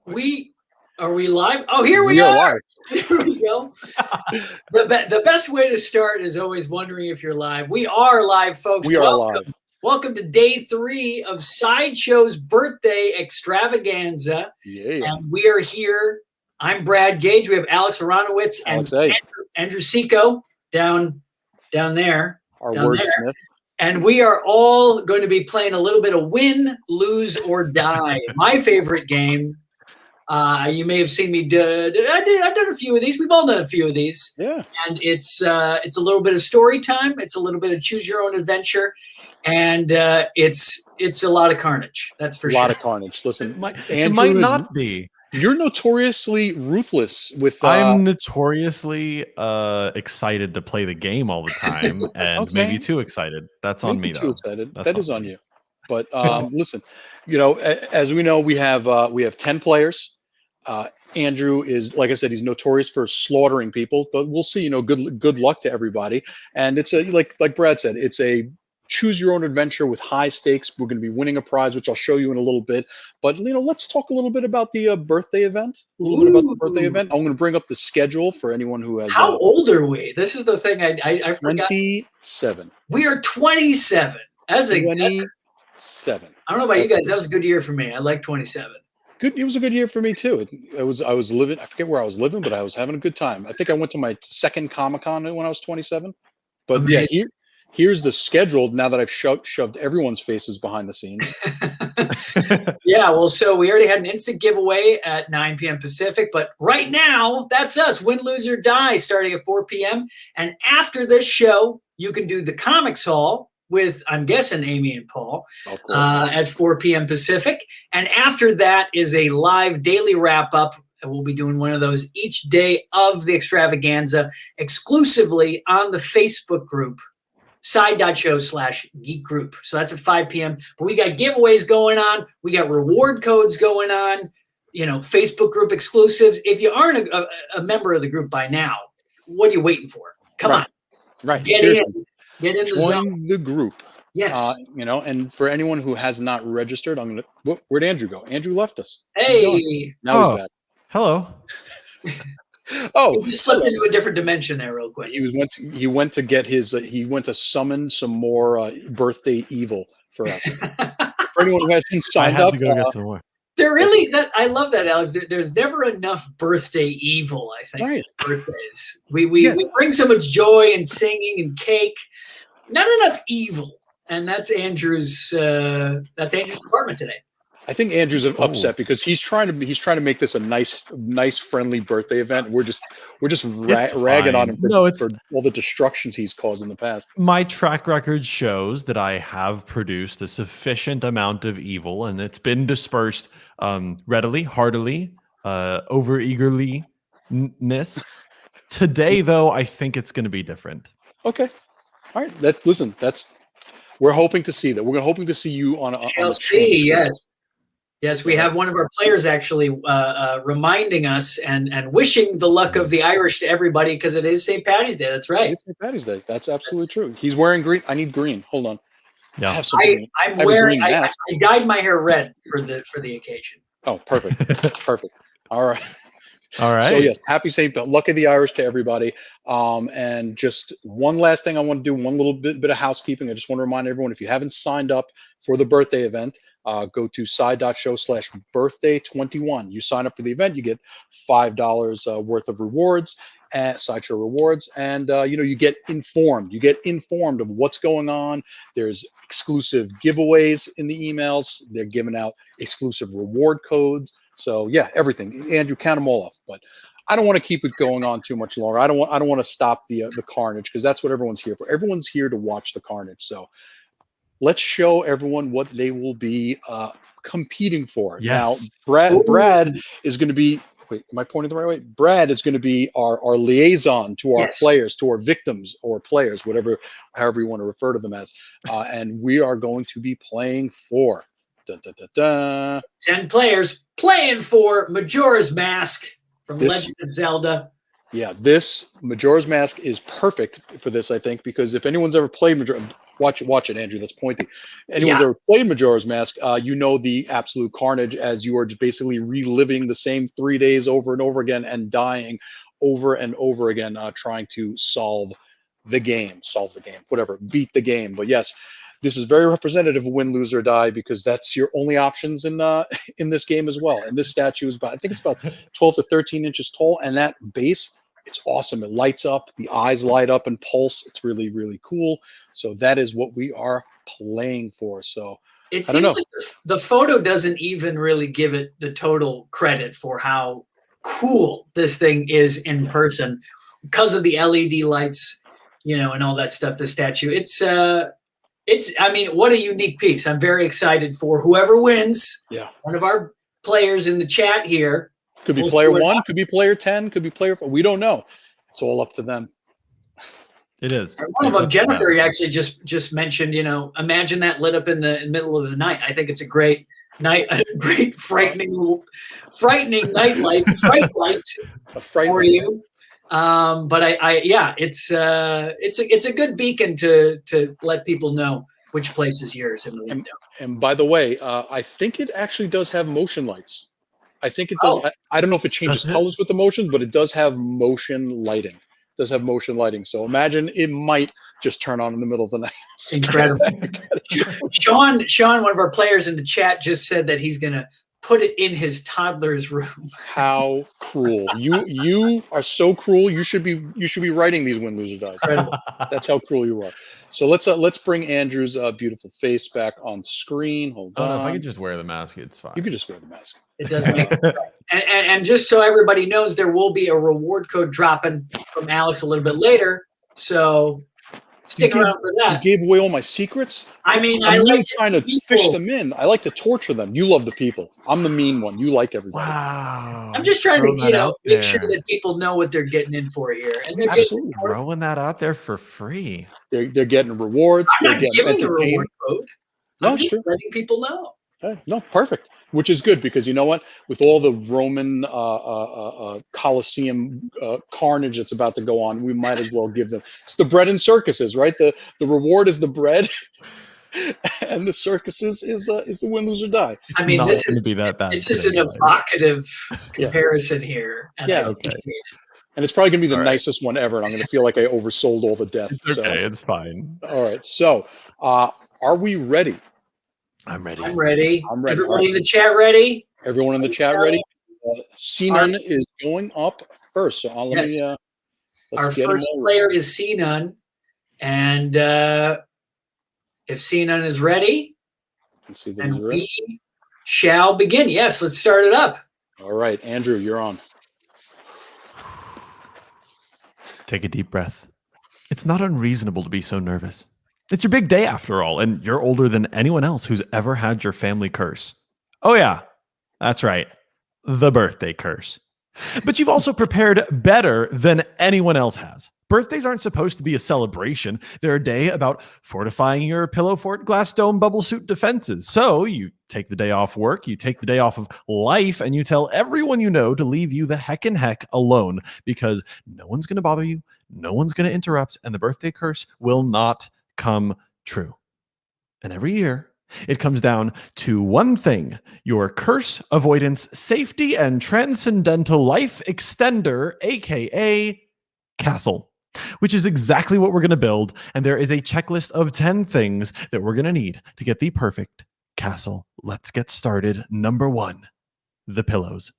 Are we live? Oh, here we are. Live. Here we go. The best way to start is always wondering if you're live. We are live, folks. We are live. Welcome to day 3 of Sideshow's birthday extravaganza. Yeah. And we are here. I'm Brad Gage. We have Alex Aronowitz and Andrew Seco down there. Our wordsmith. And we are all going to be playing a little bit of Win, Lose, or Die. My favorite game. You may have seen me do. I've done a few of these. We've all done a few of these. Yeah. And it's a little bit of story time. It's a little bit of choose your own adventure, and it's a lot of carnage. That's for sure. A lot of carnage. Listen, it might not be. You're notoriously ruthless with. I'm notoriously excited to play the game all the time, and maybe too excited. That's on me, though. Too excited. That is on you. But listen, as we know, we have 10 players. Andrew is, like I said, he's notorious for slaughtering people. But we'll see. Good luck to everybody. And it's like Brad said, it's a choose your own adventure with high stakes. We're going to be winning a prize, which I'll show you in a little bit. But let's talk a little bit about the birthday event. I'm going to bring up the schedule for anyone who has. How old are we? This is the thing I forgot. 27. We are 27. As a 27. I don't know about you guys. That was a good year for me. I like 27. Good. It was a good year for me too. I was living. I forget where I was living, but I was having a good time. I think I went to my second Comic-Con when I was 27. But yeah, here's the schedule. Now that I've shoved everyone's faces behind the scenes. Yeah. Well, so we already had an instant giveaway at 9 p.m. Pacific, but right now that's us. Win, lose, or die, starting at 4 p.m. And after this show, you can do the Comics Hall with, I'm guessing, Amy and Paul at 4 p.m. Pacific. And after that is a live daily wrap-up. And we'll be doing one of those each day of the extravaganza exclusively on the Facebook group, side.show/geek group. So that's at 5 p.m. But we got giveaways going on. We got reward codes going on, Facebook group exclusives. If you aren't a member of the group by now, what are you waiting for? Come on. Right. Get in the Join zone. The group. Yes. And for anyone who has not registered, where'd Andrew go? Andrew left us. Hey. Now he's back. Hello. He just slipped into a different dimension there real quick. He went to get his. He went to summon some more birthday evil for us. For anyone who hasn't signed up, to go get some more. There really, I love that, Alex. There's never enough birthday evil, I think. Right. Birthdays. We bring so much joy and singing and cake. Not enough evil, and that's Andrew's department today. I think Andrew's upset because he's trying to make this a nice, friendly birthday event. We're just ragging on him for all the destructions he's caused in the past. My track record shows that I have produced a sufficient amount of evil, and it's been dispersed readily, heartily, over eagerness. Today, though, I think it's going to be different. Okay, all right. We're hoping to see that. We're hoping to see you on a show. Yes, we have one of our players actually reminding us and wishing the luck of the Irish to everybody because it is St. Paddy's Day. That's right. It's St. Paddy's Day. That's absolutely true. He's wearing green. I need green. Hold on. Yeah. I dyed my hair red for the occasion. Oh, perfect. Perfect. All right. All right. So yes, happy St. Luck of the Irish to everybody. And just one last thing I want to do, one little bit of housekeeping. I just want to remind everyone, if you haven't signed up for the birthday event, go to side.show/birthday21. You sign up for the event, you get $5 worth of rewards and Sideshow rewards, and you get informed. You get informed of what's going on. There's exclusive giveaways in the emails. They're giving out exclusive reward codes. So yeah, everything. Andrew, count them all off. But I don't want to keep it going on too much longer. I don't want to stop the carnage, because that's what everyone's here for. Everyone's here to watch the carnage. So let's show everyone what they will be competing for. Yes. Now, Brad is going to be. Wait, am I pointing the right way? Brad is going to be our liaison to our players, to our victims or players, however you want to refer to them as. And we are going to be playing for 10 players playing for Majora's Mask from Legend of Zelda. Yeah, this Majora's Mask is perfect for this, I think, because if anyone's ever played Watch it, Andrew. That's pointy. Anyone's ever played Majora's Mask, you know the absolute carnage as you are just basically reliving the same 3 days over and over again and dying over and over again, trying to solve the game, whatever, beat the game. But yes, this is very representative of win, lose, or die because that's your only options in in this game as well. And this statue is about, I think it's about 12 to 13 inches tall, and that base, it's awesome. It lights up, the eyes light up and pulse. It's really, really cool. So that is what we are playing for. So it I don't seems know. like the photo doesn't even really give it the total credit for how cool this thing is in person because of the LED lights, you know, and all that stuff. The statue, I mean, what a unique piece. I'm very excited for whoever wins. Yeah. One of our players in the chat here. Could be player 1, could be player 10, could be player 4. We don't know. It's all up to them. It is. One of them, Jennifer, actually just mentioned, you know, imagine that lit up in the middle of the night. I think it's a great night, a great frightening nightlight, fright light for you. But it's a good beacon to let people know which place is yours in the window. And by the way, I think it actually does have motion lights. I think it does. Oh. I don't know if it changes colors with the motion, but it does have motion lighting. So imagine it might just turn on in the middle of the night. Incredible. Sean, one of our players in the chat, just said that he's going to put it in his toddler's room. How cruel. You are so cruel. You should be writing these win, lose, or dies. That's how cruel you are. So let's bring Andrew's beautiful face back on screen. Hold on. No, if I could just wear the mask, it's fine. You could just wear the mask. It does make it. And just so everybody knows, there will be a reward code dropping from Alex a little bit later. So stick around for that. You gave away all my secrets? I mean, I'm really trying to fish them in. I like to torture them. You love the people. I'm the mean one. You like everybody. Wow. I'm just trying to, make sure that people know what they're getting in for here. And they're absolutely throwing that out there for free. They're getting rewards. I'm not giving a reward code. No, I'm just letting people know. No, perfect. Which is good because you know what? With all the Roman Colosseum carnage that's about to go on, we might as well give them. It's the bread and circuses, right? The reward is the bread, and the circuses is the win, lose, or die. I mean, this is going to be that bad. This is an evocative comparison here. And okay. And it's probably going to be the nicest one ever, and I'm going to feel like I oversold all the death. It's okay, it's fine. All right. So, are we ready? I'm ready. I'm ready. Everybody in the chat ready? Everyone in the chat ready? Sinan is going up first. So let's our get first player is Sinan. And if Sinan is ready, then we shall begin. Yes, let's start it up. All right, Andrew, you're on. Take a deep breath. It's not unreasonable to be so nervous. It's your big day after all, and you're older than anyone else who's ever had your family curse. Oh yeah, that's right, the birthday curse. But you've also prepared better than anyone else has. Birthdays aren't supposed to be a celebration. They're a day about fortifying your pillow fort glass dome bubble suit defenses. So you take the day off work, you take the day off of life, and you tell everyone you know to leave you the heck alone because no one's going to bother you, no one's going to interrupt, and the birthday curse will not come true. And every year, it comes down to one thing: your curse avoidance, safety, and transcendental life extender, aka castle, which is exactly what we're going to build. And there is a checklist of 10 things that we're going to need to get the perfect castle. Let's get started. Number 1, the pillows.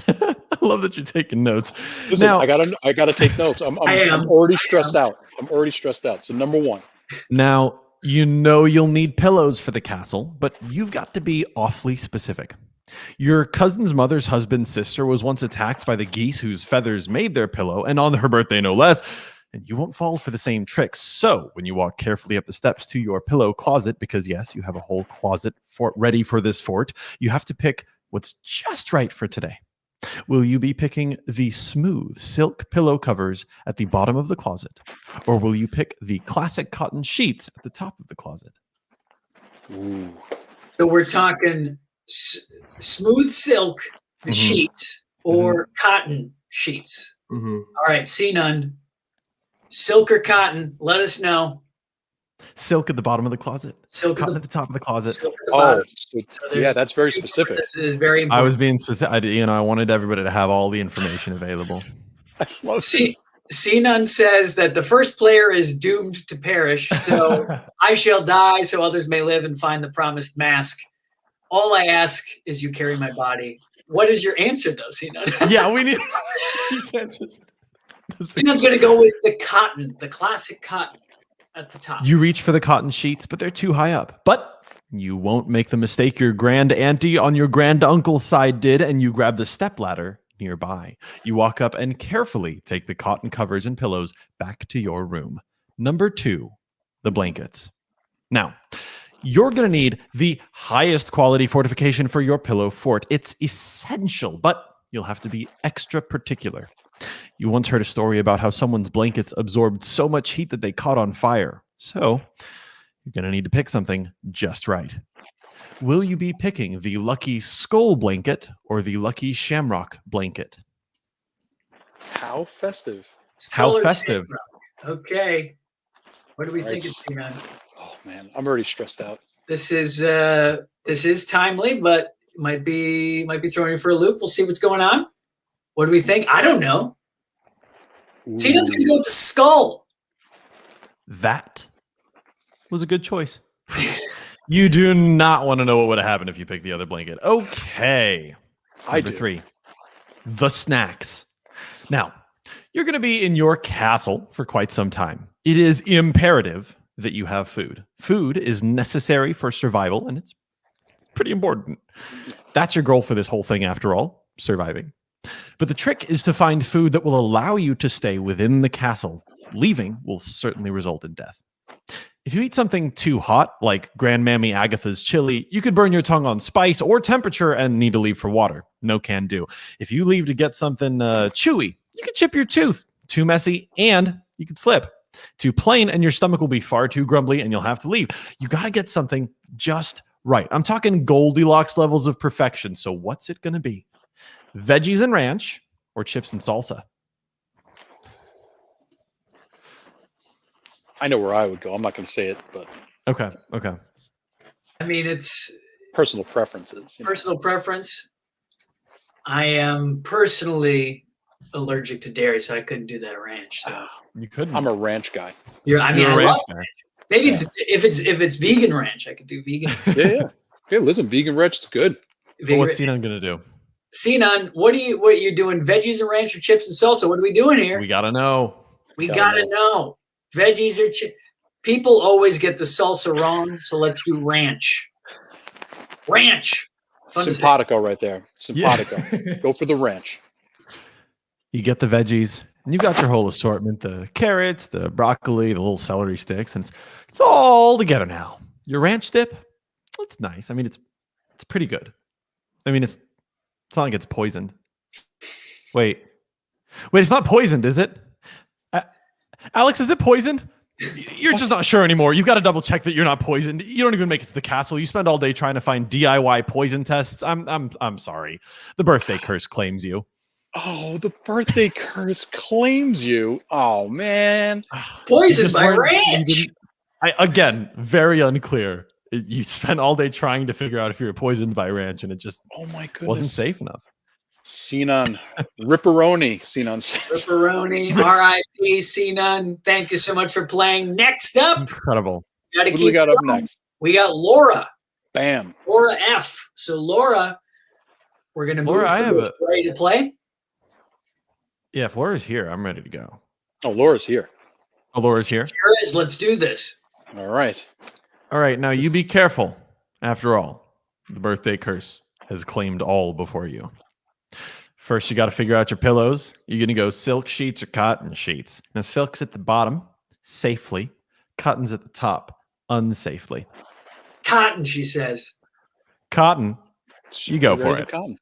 I love that you're taking notes. Listen, now, I gotta take notes. I'm already stressed out. So number 1. Now, you know you'll need pillows for the castle, but you've got to be awfully specific. Your cousin's mother's husband's sister was once attacked by the geese whose feathers made their pillow, and on her birthday no less, and you won't fall for the same tricks. So when you walk carefully up the steps to your pillow closet, because yes, you have a whole closet ready for this fort, you have to pick what's just right for today. Will you be picking the smooth silk pillow covers at the bottom of the closet, or will you pick the classic cotton sheets at the top of the closet? Ooh. So we're talking smooth silk sheets or cotton sheets. All right, Sinan, silk or cotton? Let us know. Silk at the bottom of the closet. Silk Cotton at the top of the closet. silk at the Oh, bottom. so, So yeah, there's that's very two- specific. This is very I important. was being specific. I wanted everybody to have all the information available. I love See, this. Sinan says that the first player is doomed to perish, so I shall die so others may live and find the promised mask. All I ask is you carry my body. What is your answer, though, Sinan? Yeah, we need. You can't just. Sinan's going to go with the cotton, the classic cotton at the top. You reach for the cotton sheets, but they're too high up. But you won't make the mistake your grand auntie on your grand uncle's side did, and you grab the step ladder nearby. You walk up and carefully take the cotton covers and pillows back to your room. Number 2, the blankets. Now, you're going to need the highest quality fortification for your pillow fort. It's essential, but you'll have to be extra particular. You once heard a story about how someone's blankets absorbed so much heat that they caught on fire. So you're going to need to pick something just right. Will you be picking the Lucky Skull blanket or the Lucky Shamrock blanket? How festive. How Skull or festive. shamrock? Okay. What do we think, Right. Sinan? Oh man, I'm already stressed out. This is timely, but might be throwing you for a loop. We'll see what's going on. What do we think? I don't know. Sinan's going to go with the skull. That was a good choice. You do not want to know what would have happened if you picked the other blanket. Okay. I Number do. 3, the snacks. Now, you're going to be in your castle for quite some time. It is imperative that you have food. Food is necessary for survival, and it's pretty important. That's your goal for this whole thing, after all, surviving. But the trick is to find food that will allow you to stay within the castle. Leaving will certainly result in death. If you eat something too hot, like Grandmammy Agatha's chili, you could burn your tongue on spice or temperature and need to leave for water. No can do. If you leave to get something chewy, you could chip your tooth. Too messy, and you could slip. Too plain, and your stomach will be far too grumbly, and you'll have to leave. You got to get something just right. I'm talking Goldilocks levels of perfection. So what's it going to be? Veggies and ranch or chips and salsa? I know where I would go. I'm not going to say it, but Okay. I mean, it's personal preferences. You know. personal preference. I am personally allergic to dairy, so I couldn't do that ranch. So You couldn't. I'm a ranch guy. I mean, You're a I ranch love guy. maybe if it's vegan ranch, I could do vegan. Yeah. Hey, listen, vegan ranch is good. But what's Sinan going to do? Sinan, what are you doing? Veggies and ranch or chips and salsa? What are we doing here? We got to know. We Gotta gotta know. Veggies or chips. People always get the salsa wrong, so let's do ranch. Ranch. Fun to say. Simpatico right there. Yeah. Simpatico. Go for the ranch. You get the veggies, and you've got your whole assortment, the carrots, the broccoli, the little celery sticks, and it's all together now. Your ranch dip, it's nice. I mean, it's pretty good. I mean, it's not like it's poisoned. Wait, it's not poisoned, is it? Alex, is it poisoned? You're just not sure anymore. You've got to double check that you're not poisoned. You don't even make it to the castle. You spend all day trying to find DIY poison tests. I'm sorry. The birthday curse claims you. Oh, the birthday curse claims you. Oh man. Poisoned Just by learned- ranch. Again, very unclear. You spent all day trying to figure out if you were poisoned by ranch, and it just Oh my goodness. wasn't safe enough. Sinan. Ripperoni. Sinan says. Pepperoni, R.I.P. Sinan. Thank you so much for playing. Next up, Incredible. gotta What do we keep got up going. next? We got Lorra Bam. F. So Lorra, we're gonna move Lorra, I have through. a- Ready to play? Yeah, if Laura's here, I'm ready to go. Oh, Laura's here. Oh, Laura's here. Sure is. Let's do this. All right. All right, now you be careful. After all, the birthday curse has claimed all before you. First, you got to figure out your pillows. You're going to go silk sheets or cotton sheets. Now, silk's at the bottom, safely. Cotton's at the top, unsafely. Cotton, she says. Cotton, you go for Ready to it. come.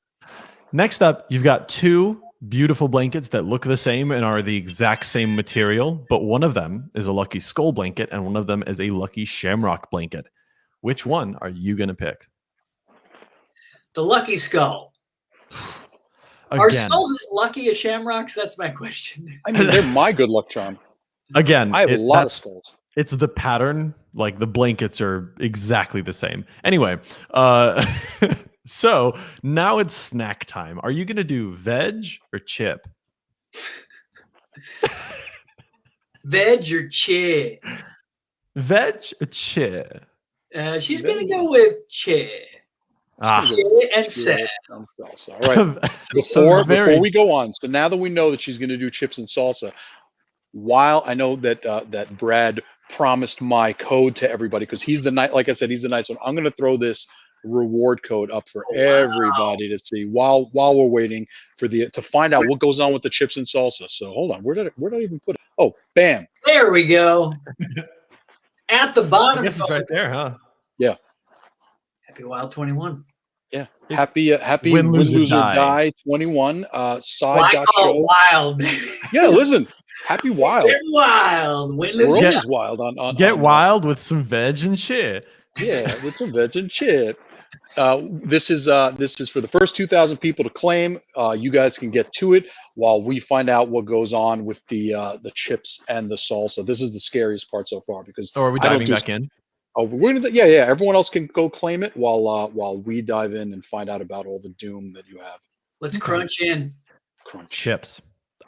Next up, you've got 2 beautiful blankets that look the same and are the exact same material, but one of them is a Lucky Skull blanket and one of them is a Lucky Shamrock blanket. Which one are you going to pick? The Lucky Skull. Are Again, skulls as lucky as shamrocks? That's my question. I mean, they're my good luck charm. again, I have a lot of that's- skulls. It's the pattern Like the blankets are exactly the same. Anyway, so now it's snack time. Are you going to do veg or chip? Veg or chip? Veg or chip? She's going to go with chip. Chip and salsa. All right. Before we go on, so now that we know that she's going to do chips and salsa, while I know that that Brad promised my code to everybody because he's the night, like I said, he's the nice one. I'm going to throw this reward code up for everybody to see while we're waiting for to find out what goes on with the chips and salsa. So hold on, where did I even put it? Oh, bam! There we go. At the bottom, I guess it's right there, huh? Yeah. Happy Wild 21. Yeah. Happy Win, Loser, Die 21. Side.show. Wild, baby. Yeah, listen. Happy Wild. Get wild. Win, We're always wild on Get wild with some veg and chip. Yeah, with some veg and chip. This is for the first 2,000 people to claim. You guys can get to it while we find out what goes on with the chips and the salsa. This is the scariest part so far because. Oh, are we diving back in? Oh, we're gonna. Yeah. Everyone else can go claim it while we dive in and find out about all the doom that you have. Let's crunch in. Chips.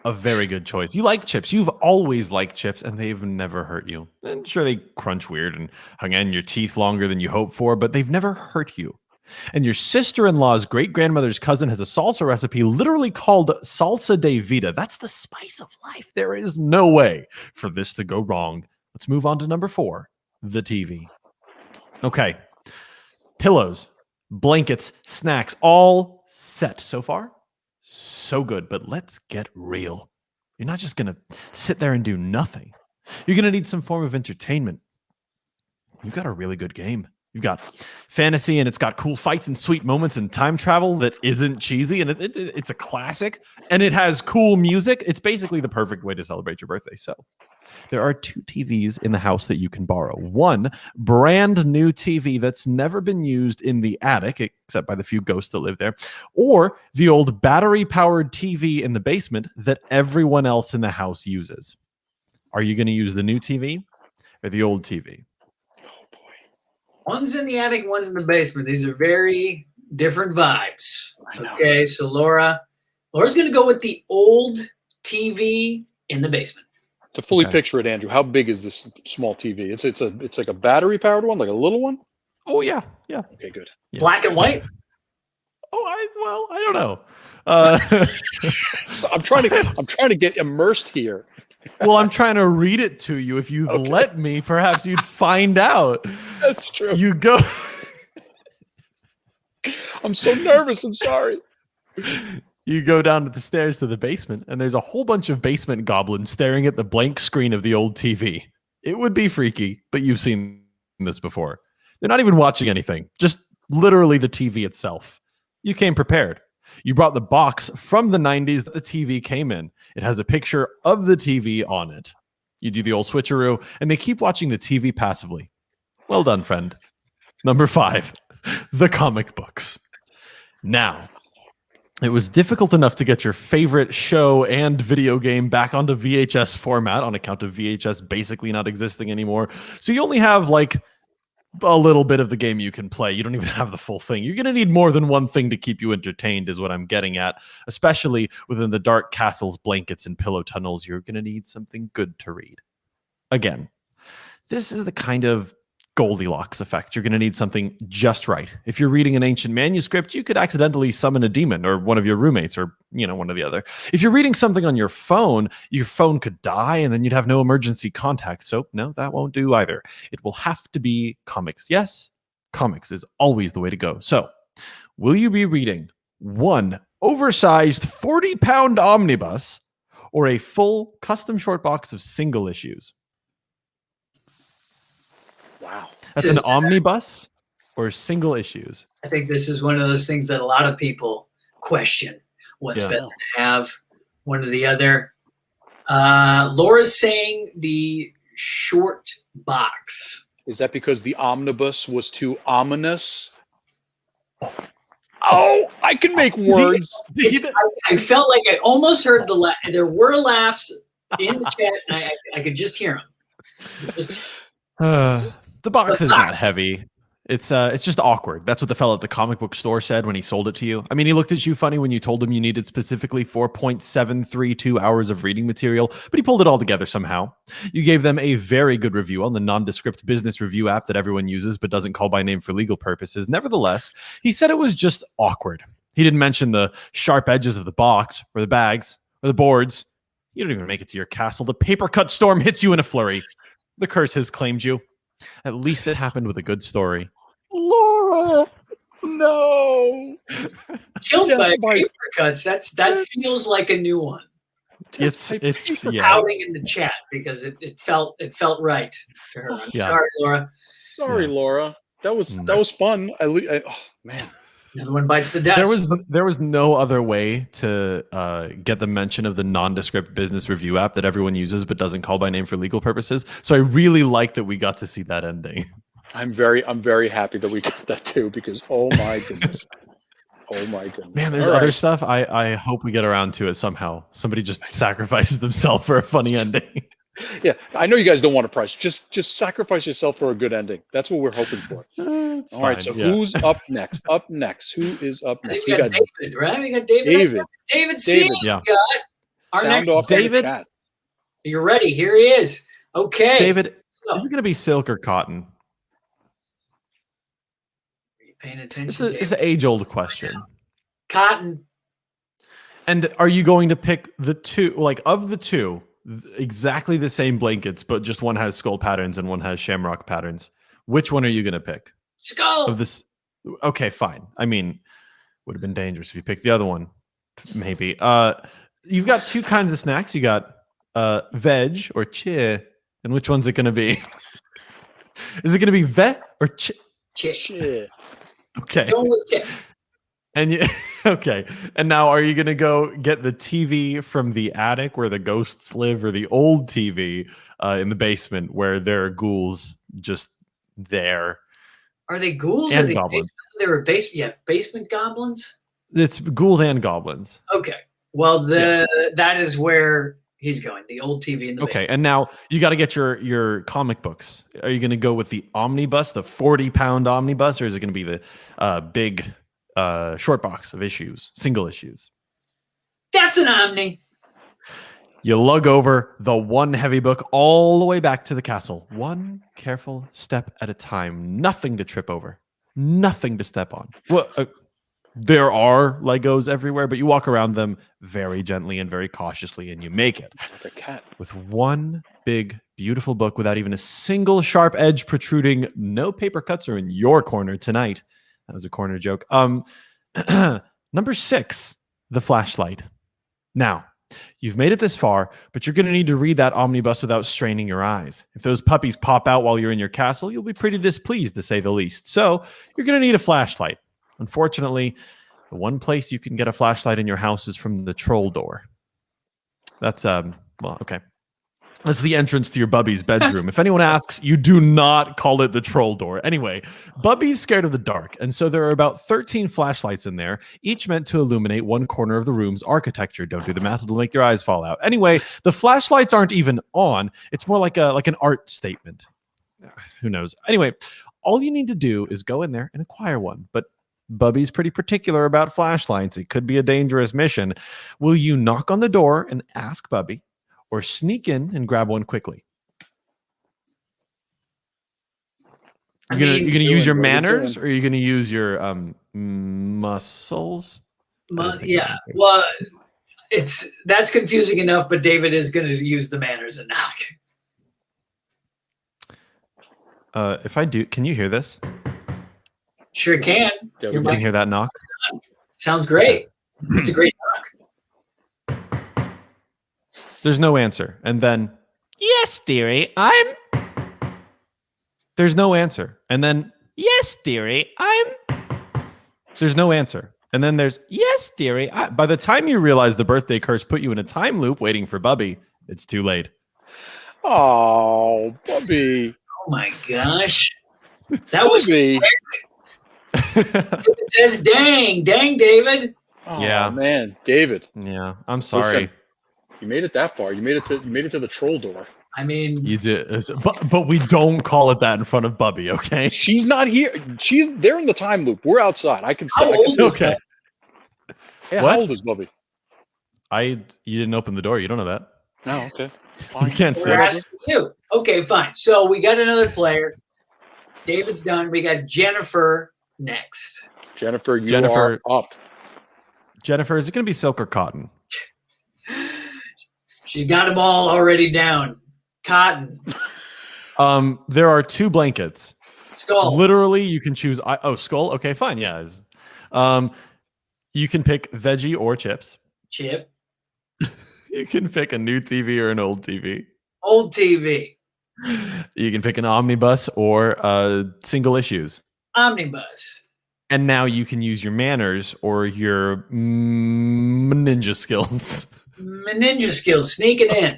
A very good choice. You like chips. You've always liked chips, and they've never hurt you. And sure, they crunch weird and hung in your teeth longer than you hoped for, but they've never hurt you. And your sister-in-law's great-grandmother's cousin has a salsa recipe literally called salsa de vida. That's the spice of life. There is no way for this to go wrong. Let's move on to number 4, the TV. Okay. Pillows, blankets, snacks, all set so far. So good, but let's get real. You're not just going to sit there and do nothing. You're going to need some form of entertainment. You've got a really good game. You've got fantasy, and it's got cool fights and sweet moments and time travel that isn't cheesy, and it's a classic, and it has cool music. It's basically the perfect way to celebrate your birthday. So there are 2 TVs in the house that you can borrow. One brand new TV that's never been used in the attic, except by the few ghosts that live there, or the old battery-powered TV in the basement that everyone else in the house uses. Are you going to use the new TV or the old TV? One's in the attic, one's in the basement. These are very different vibes. Okay, so Laura's going to go with the old TV in the basement. To fully picture it, Andrew, how big is this small TV? It's like a battery powered one, like a little one. Oh yeah. Okay, good. Yeah. Black and white. Oh, I don't know. So I'm trying to get immersed here. Well, I'm trying to read it to you. If you'd let me, perhaps you'd find out. That's true. You go. I'm so nervous. I'm sorry. You go down the stairs to the basement, and there's a whole bunch of basement goblins staring at the blank screen of the old TV. It would be freaky, but you've seen this before. They're not even watching anything, just literally the TV itself. You came prepared. You brought the box from the 90s that the TV came in. It has a picture of the TV on it. You do the old switcheroo, and they keep watching the TV passively. Well done, friend. Number 5, the comic books. Now, it was difficult enough to get your favorite show and video game back onto VHS format on account of VHS basically not existing anymore. So you only have like a little bit of the game you can play. You don't even have the full thing. You're going to need more than one thing to keep you entertained is what I'm getting at, especially within the dark castles, blankets, and pillow tunnels. You're going to need something good to read. Again, this is the kind of Goldilocks effect. You're going to need something just right. If you're reading an ancient manuscript, you could accidentally summon a demon or one of your roommates or, one or the other. If you're reading something on your phone could die and then you'd have no emergency contact. So no, that won't do either. It will have to be comics. Yes, comics is always the way to go. So will you be reading one oversized 40-pound omnibus or a full custom short box of single issues? Wow. That's an omnibus or single issues? I think this is one of those things that a lot of people question. What's better to have, one or the other? Laura's saying the short box. Is that because the omnibus was too ominous? Oh, I can make words. I felt like I almost heard there were laughs in the chat, and I could just hear them. The box is not heavy. It's just awkward. That's what the fellow at the comic book store said when he sold it to you. I mean, he looked at you funny when you told him you needed specifically 4.732 hours of reading material, but he pulled it all together somehow. You gave them a very good review on the nondescript business review app that everyone uses but doesn't call by name for legal purposes. Nevertheless, he said it was just awkward. He didn't mention the sharp edges of the box or the bags or the boards. You don't even make it to your castle. The paper cut storm hits you in a flurry. The curse has claimed you. At least it happened with a good story. Lorra, no. Killed Death by by- paper cuts. That feels like a new one. It's yeah. Pouting in the chat because it felt right to her. I'm Yeah. sorry, Laura. Sorry, Yeah. Laura. That was fun. Oh man. Another one bites the dust. There was no other way to get the mention of the nondescript business review app that everyone uses but doesn't call by name for legal purposes. So I really like that we got to see that ending. I'm very happy that we got that too, because oh my goodness. Oh my goodness. Man, there's All other right. stuff. I hope we get around to it somehow. Somebody just sacrifices themselves for a funny ending. Yeah, I know you guys don't want a prize. Just sacrifice yourself for a good ending. That's what we're hoping for. It's All right, fine, so yeah. who's up next? Up next. Who is up I next? think we got David, right? We got David. David C. Yeah. We got our Sound next off in the David. chat. You're ready. Here he is. Okay. David, So, is it going to be silk or cotton? are you paying It's attention? the, it's the age-old question. Cotton. And are you going to pick the two, like of the two, exactly the same blankets, but just one has skull patterns and one has shamrock patterns? Which one are you going to pick? Skull. Of this? Okay, fine. I mean, would have been dangerous if you picked the other one. Maybe. You've got two kinds of snacks. You got veg or che, and which one's it going to be? Is it going to be ve or che? Chick. Shit. Okay. Going with chick. And you okay. And now are you gonna go get the TV from the attic where the ghosts live, or the old TV in the basement where there are ghouls just there? Are they ghouls? And Are they goblins. They were basement goblins. It's ghouls and goblins. Okay. Well, that is where he's going. The old TV in the Okay, basement. and now you got to get your comic books. Are you gonna go with the omnibus, the 40-pound omnibus, or is it gonna be the big short box of issues, single issues? That's an Omni. You lug over the one heavy book all the way back to the castle. One careful step at a time. Nothing to trip over. Nothing to step on. Well, there are Legos everywhere, but you walk around them very gently and very cautiously, and you make it. Like a cat. With one big, beautiful book without even a single sharp edge protruding. No paper cuts are in your corner tonight. That was a corner joke. Number 6, the flashlight. Now, you've made it this far, but you're going to need to read that omnibus without straining your eyes. If those puppies pop out while you're in your castle, you'll be pretty displeased, to say the least. So you're going to need a flashlight. Unfortunately, the one place you can get a flashlight in your house is from the troll door. That's, well, okay. That's the entrance to your Bubby's bedroom. If anyone asks, you do not call it the troll door. Anyway, Bubby's scared of the dark, and so there are about 13 flashlights in there, each meant to illuminate one corner of the room's architecture. Don't do the math, it'll make your eyes fall out. Anyway, the flashlights aren't even on. It's more like an art statement. Who knows? Anyway, all you need to do is go in there and acquire one. But Bubby's pretty particular about flashlights. It could be a dangerous mission. Will you knock on the door and ask Bubby, or sneak in and grab one quickly? You're gonna use your manners, or are you gonna use your muscles? Yeah. Well, that's confusing enough, but David is going to use the manners and knock. If I do, can you hear this? Sure can. Yeah, we Your You can mic hear that knock? sounds great. It's a great knock. There's no answer. And then, yes, dearie, I'm... There's no answer. And then, yes, dearie, I'm... There's no answer. And then there's, yes, dearie. By the time you realize the birthday curse put you in a time loop waiting for Bubby, it's too late. Oh, Bubby. Oh my gosh. That was Bubby. it says dang, David. Oh, Yeah. man, David. Yeah, I'm sorry. Listen, you made it that far. You made it to the troll door. I mean, You do, but we don't call it that in front of Bubby, okay? She's not here. They're in the time loop. We're outside. I can see. how old is Okay. that? Hey, What? how old is Bubby? You didn't open the door. You don't know that. No, okay. You Fine. can't see We're it. asking you. Okay, fine. So we got another player. David's done. We got Jennifer next. Jennifer, you Jennifer- are up. Jennifer, is it going to be silk or cotton? She's got them all already down. Cotton, There are 2 blankets. skull, Literally, you can choose. Skull. Okay, fine. Yeah. You can pick veggie or chips. chip, You can pick a new TV or an old TV. old TV, You can pick an omnibus or single issues. omnibus, And now you can use your manners or your ninja skills. my ninja skills, sneaking in.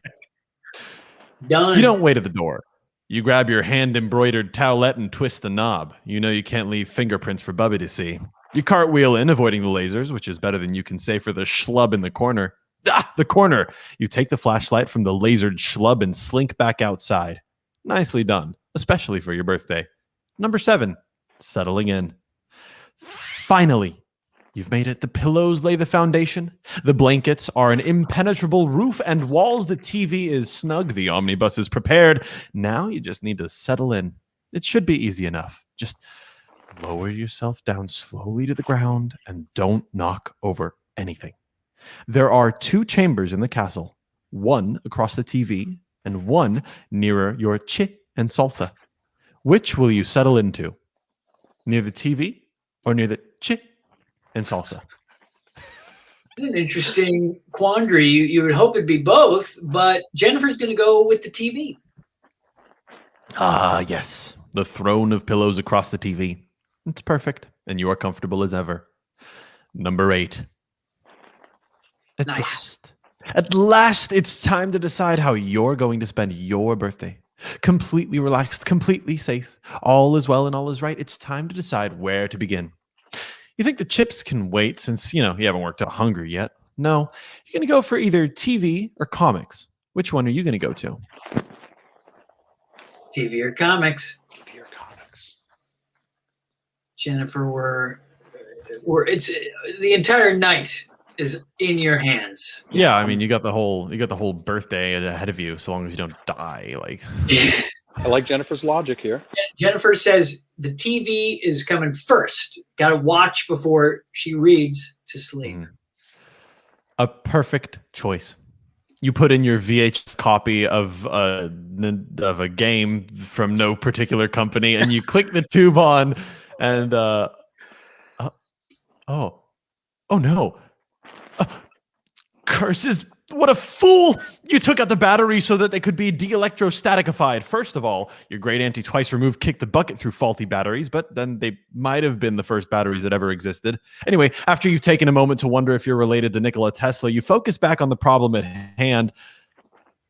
Done. You don't wait at the door. You grab your hand-embroidered towelette and twist the knob. You know you can't leave fingerprints for Bubby to see. You cartwheel in, avoiding the lasers, which is better than you can say for the schlub in the corner. The corner! You take the flashlight from the lasered schlub and slink back outside. Nicely done, especially for your birthday. Number 7, settling in. Finally, you've made it. The pillows lay the foundation. The blankets are an impenetrable roof and walls. The TV is snug. The omnibus is prepared. Now you just need to settle in. It should be easy enough. Just lower yourself down slowly to the ground and don't knock over anything. There are 2 chambers in the castle, one across the TV and one nearer your chi and salsa. Which will you settle into? Near the TV or near the chi and salsa? It's an interesting quandary. You would hope it'd be both, but Jennifer's going to go with the TV. Ah, yes. The throne of pillows across the TV. It's perfect, and you are comfortable as ever. Number 8. Nice. At last, it's time to decide how you're going to spend your birthday. Completely relaxed, completely safe. All is well and all is right. It's time to decide where to begin. You think the chips can wait since, you haven't worked out hungry yet? No. You're going to go for either TV or comics. Which one are you going to go to? TV or comics. TV or comics. Jennifer, it's the entire night is in your hands. Yeah, I mean, you got the whole birthday ahead of you, so long as you don't die. Like, I like Jennifer's logic here. Jennifer says the TV is coming first. Got to watch before she reads to sleep. a perfect choice. You put in your VHS copy of a game from no particular company, and you click the tube on, and oh no. Curses! What a fool! You took out the battery so that they could be de-electrostatikified. First of all, your great auntie twice removed kicked the bucket through faulty batteries, but then they might have been the first batteries that ever existed. Anyway, after you've taken a moment to wonder if you're related to Nikola Tesla, you focus back on the problem at hand.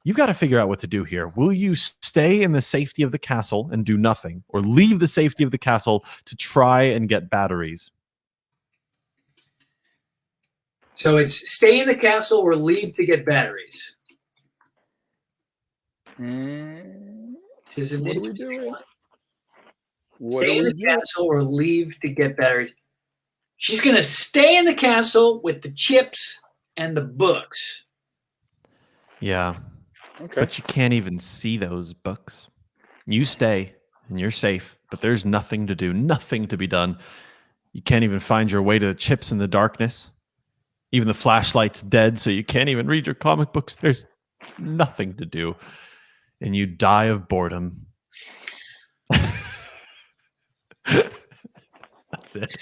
You've got to figure out what to do here. Will you stay in the safety of the castle and do nothing, or leave the safety of the castle to try and get batteries? So it's stay in the castle or leave to get batteries. This is an What are we interesting doing? one. What Stay are in we the doing? castle or leave to get batteries. She's going to stay in the castle with the chips and the books. Yeah, Okay. but you can't even see those books. You stay and you're safe, but there's nothing to do, nothing to be done. You can't even find your way to the chips in the darkness. Even the flashlight's dead, so you can't even read your comic books. There's nothing to do. And you die of boredom. That's it.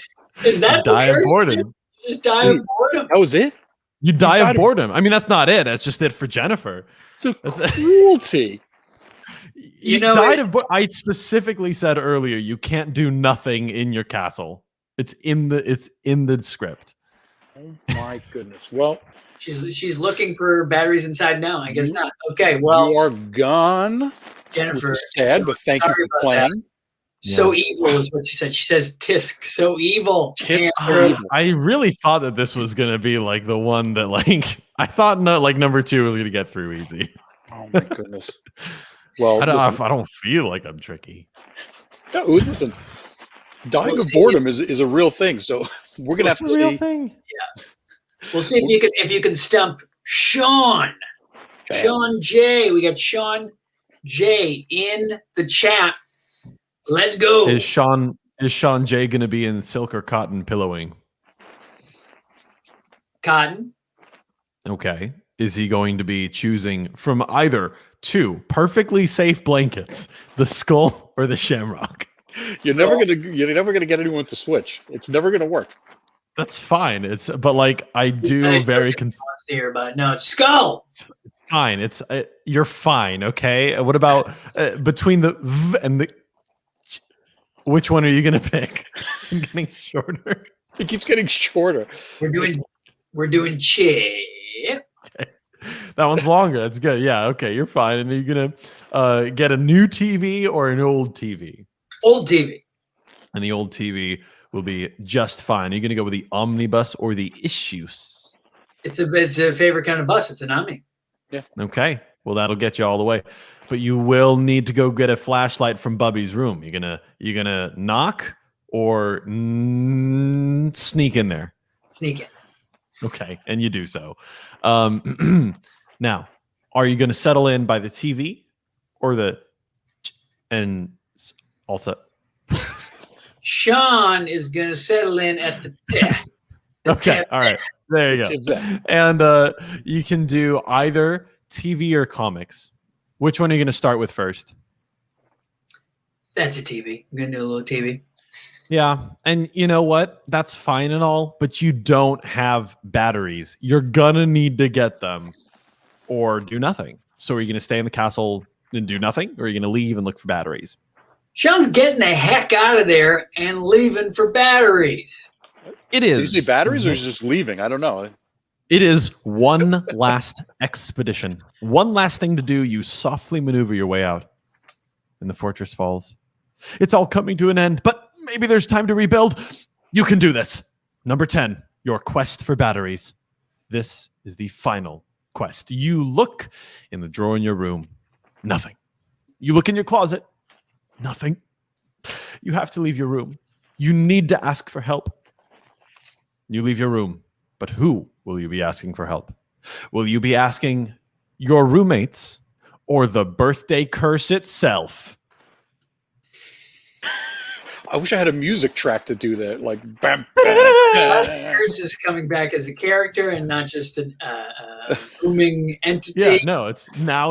Is that You die the of curse? boredom. Just die of boredom. That was it? You die died of of- boredom. I mean, that's not it. That's just it for Jennifer. The That's- cruelty. You know, died of boredom. I specifically said earlier you can't do nothing in your castle. It's in the script. Oh my goodness. Well, She's looking for batteries inside now. I guess You- not. Okay, well, you are gone. Which Jennifer, is sad, but thank you sorry for about that. playing. so evil is what she said. She says tisk, so evil. Tisk, And so her- evil. I really thought that this was gonna be like the one that I thought number 2 was gonna get through easy. Oh my goodness. Well, I listen, don't feel like I'm tricky. no, listen, dying We'll of see. boredom is a real thing. So we're gonna have to It's a real see. thing. We'll see if you can stump Sean. Bam. Sean J. We got Sean J in the chat. Let's go. Is Sean J going to be in silk or cotton pillowing? Cotton. Okay. Is he going to be choosing from either two perfectly safe blankets, the skull or the shamrock? You're never gonna get anyone to switch. It's never gonna work. That's fine. But like I do very here, but no, it's skull. It's fine. It's you're fine. Okay. What about between the v and the? Which one are you gonna pick? I'm getting shorter. It keeps getting shorter. We're doing chip. Okay. That one's longer. That's good. Yeah. Okay. You're fine. And are you gonna get a new TV or an old TV? Old TV. And the old TV will be just fine. Are you gonna go with the omnibus or the issues? It's a favorite kind of bus. It's an Omni. Yeah. Okay. Well, that'll get you all the way. But you will need to go get a flashlight from Bubby's room. You're gonna knock or sneak in there. Sneak in. Okay, and you do so. Now, are you going to settle in by the TV or and also? Sean is going to settle in at the Okay, all right. There you go. And you can do either TV or comics. Which one are you going to start with first? That's a TV. I'm going to do a little TV. Yeah, and you know what? That's fine and all, but you don't have batteries. You're gonna need to get them or do nothing. So are you gonna stay in the castle and do nothing, or are you gonna leave and look for batteries? Sean's getting the heck out of there and leaving for batteries. It is. Is he batteries or is he just leaving? I don't know. It is one last expedition. One last thing to do. You softly maneuver your way out, and the fortress falls. It's all coming to an end, but maybe there's time to rebuild. You can do this. Number 10, your quest for batteries. This is the final quest. You look in the drawer in your room. Nothing. You look in your closet. Nothing. You have to leave your room. You need to ask for help. You leave your room. But who will you be asking for help? Will you be asking your roommates or the birthday curse itself? I wish I had a music track to do that, like bam, bam. Curse is coming back as a character and not just a booming entity. Yeah, no,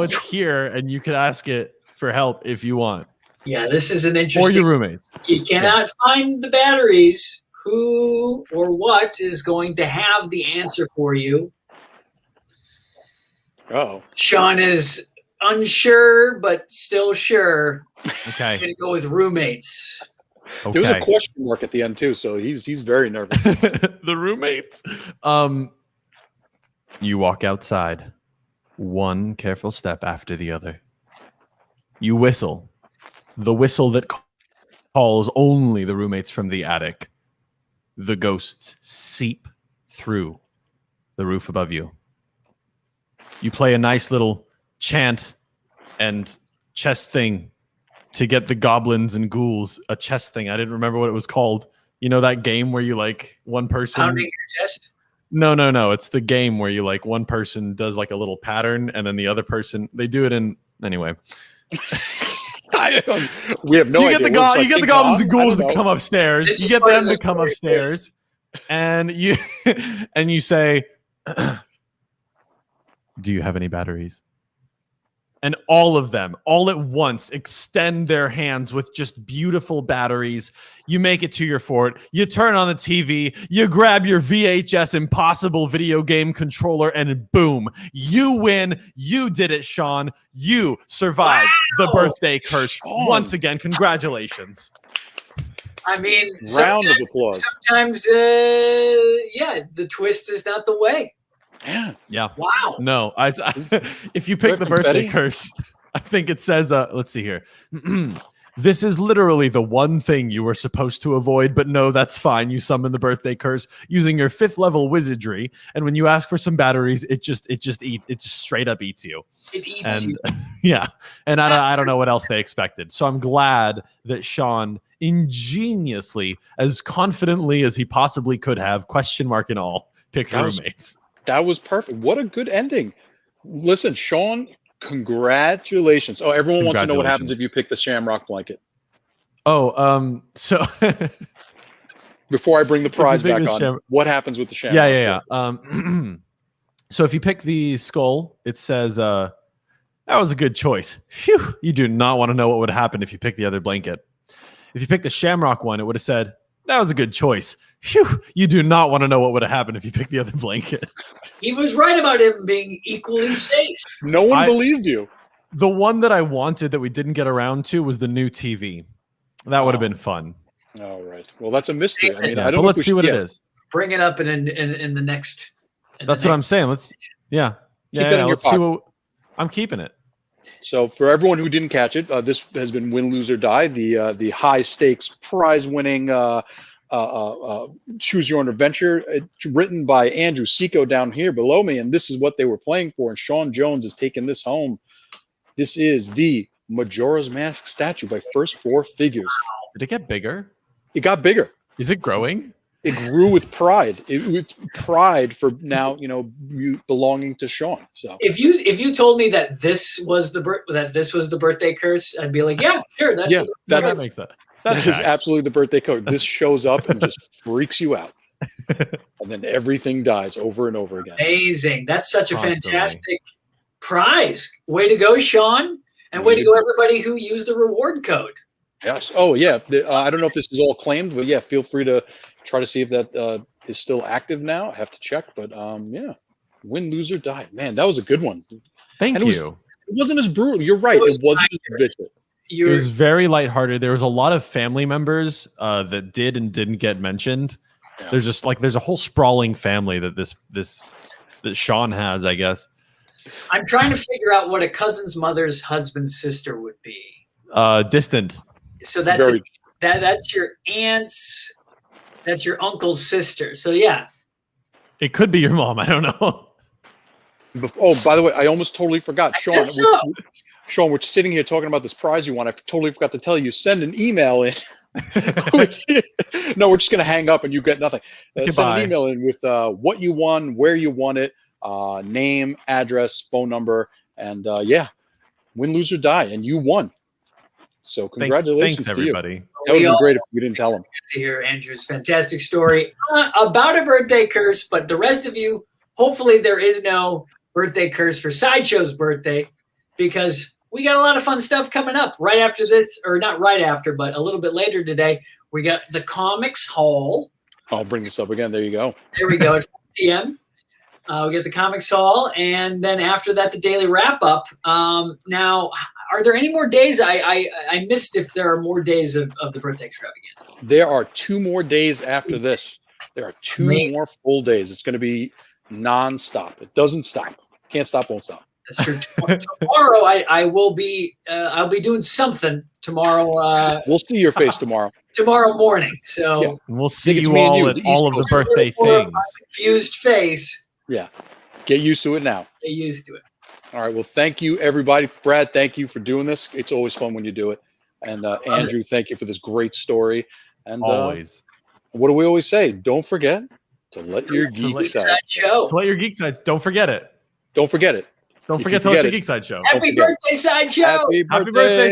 it's here, and you can ask it for help if you want. Yeah, this is an interesting. Or your roommates. You cannot find the batteries. Who or what is going to have the answer for you? Oh, Sean is unsure, but still sure. Okay. I'm going to go with roommates. Okay. There was a question mark at the end too, so he's very nervous. The roommates. You walk outside, one careful step after the other. You whistle, the whistle that calls only the roommates from the attic. The ghosts seep through the roof above you. You play a nice little chant and chess thing to get the goblins and ghouls a chess thing. I didn't remember what it was called. You know that game where you like one person Pounding your chest? No. It's the game where you like one person does like a little pattern and then the other person they do it in anyway. We have no you idea. You get the goblins and ghouls to come upstairs. This You is get part of them the to come story, upstairs, and you and you say, "Do you have any batteries?" And all of them, all at once, extend their hands with just beautiful batteries. You make it to your fort. You turn on the TV. You grab your VHS Impossible video game controller, and boom, you win. You did it, Sean. You survived the birthday curse. Sean. Once again, congratulations. I mean, Round of applause. Sometimes, the twist is not the way. Yeah. Wow. No, if you pick the birthday confetti? curse, I think it says, let's see here. This is literally the one thing you were supposed to avoid, but no, that's fine. You summon the birthday curse using your 5th level wizardry, and when you ask for some batteries, it just straight up eats you. It eats you. Yeah, and I don't know what else they expected. So I'm glad that Sean ingeniously, as confidently as he possibly could have, question mark and all, picked roommates. That was perfect. What a good ending. Listen, Sean, congratulations. Oh, everyone wants to know what happens if you pick the Shamrock blanket. Oh, so before I bring the prize back on, what happens with the Shamrock? Yeah. So if you pick the skull, it says, that was a good choice. Phew, you do not want to know what would happen if you pick the other blanket. If you pick the Shamrock one, it would have said, that was a good choice. Phew, you do not want to know what would have happened if you picked the other blanket. He was right about him being equally safe. No one believed you. The one that I wanted that we didn't get around to was the new TV. That would have been fun. All right. Well, that's a mystery. I mean, I don't know. Let's see what it is. Bring it up in the next. That's what I'm saying. Let's. Yeah. Keep that in your let's pocket. see what. I'm keeping it. So for everyone who didn't catch it, this has been Win, Lose, or Die, the high stakes prize winning choose your own adventure. It's written by Andrew Seco down here below me, and this is what they were playing for. And Sean Jones is taking this home. This is the Majora's Mask statue by First Four Figures. Did it get bigger? It got bigger. Is it growing? It grew with pride. With pride for now, you belonging to Sean. So if you told me that this was the birthday curse, I'd be like, yeah, sure, that makes sense. That is absolutely the birthday code. This shows up and just freaks you out, and then everything dies over and over again. Amazing! That's such a fantastic prize. Way to go, Sean, and way to go, everybody who used the reward code. Yes. Oh, yeah. I don't know if this is all claimed, but yeah, feel free to try to see if that is still active now. I have to check, but yeah, Win, Lose, or Die. Man, that was a good one. Thank you. It wasn't as brutal. You're right. It wasn't as vicious. It was very lighthearted. There was a lot of family members that did and didn't get mentioned. Yeah. There's a whole sprawling family that that Sean has, I guess. I'm trying to figure out what a cousin's mother's husband's sister would be. Distant. So that's your aunt's, that's your uncle's sister. So yeah, it could be your mom. I don't know. Oh, by the way, I almost totally forgot, Sean. Sean, we're sitting here talking about this prize you won. I totally forgot to tell you. Send an email in. No, we're just going to hang up and you get nothing. Send an email in with what you won, where you won it, name, address, phone number, and yeah, Win, Lose, or Die, and you won. So congratulations thanks everybody. To you. That would have been great if we didn't tell him. To hear Andrew's fantastic story about a birthday curse, but the rest of you, hopefully there is no birthday curse for Sideshow's birthday, because we got a lot of fun stuff coming up right after this, or not right after, but a little bit later today. We got the Comics Hall. I'll bring this up again. There you go. There we go. At 4 p.m. We get the Comics Hall, and then after that, the daily wrap up. Now, are there any more days? I missed if there are more days of the birthday extravaganza. There are 2 more days after this. There are 2 more full days. It's going to be nonstop. It doesn't stop. Can't stop, won't stop. That's true. Tomorrow, I will be. I'll be doing something tomorrow. We'll see your face tomorrow. Tomorrow morning. So yeah. We'll see you all at all of the birthday things. Confused face. Yeah. Get used to it now. Get used to it. All right. Well, thank you, everybody. Brad, thank you for doing this. It's always fun when you do it. And Andrew, thank you for this great story. And always. What do we always say? Don't forget to let your geek side show. To let your geek side. Don't forget it. Don't forget it. Don't forget to let your geek side show. Happy birthday, Sideshow. Happy birthday.